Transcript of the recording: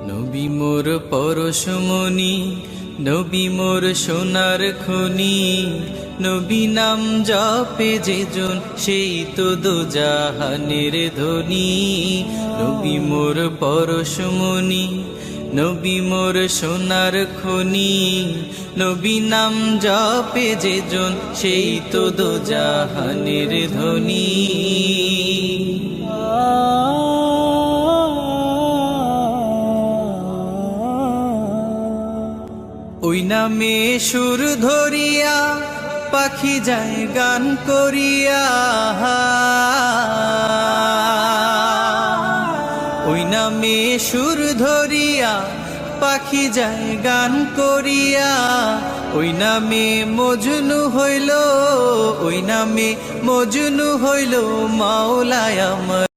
নবী মোর পরশমণি, নবী মোর সোনার খনি, নবী নাম জপে যেজন সেই তো দোজাহানের ধনী। নবী মোর পরশমণি, নবী মোর সোনার খনি, নবী নাম জপে যেজন সেই তো দোজাহানের ধনী। ওই নামে সুর ধরিয়া পাখি যায় গান করিয়া, ওই নামে সুর ধরিয়া পাখি যায় গান করিয়া। ওই নামে মজনু হইল, ওই নামে মজনু হইল মাওলায় আমার।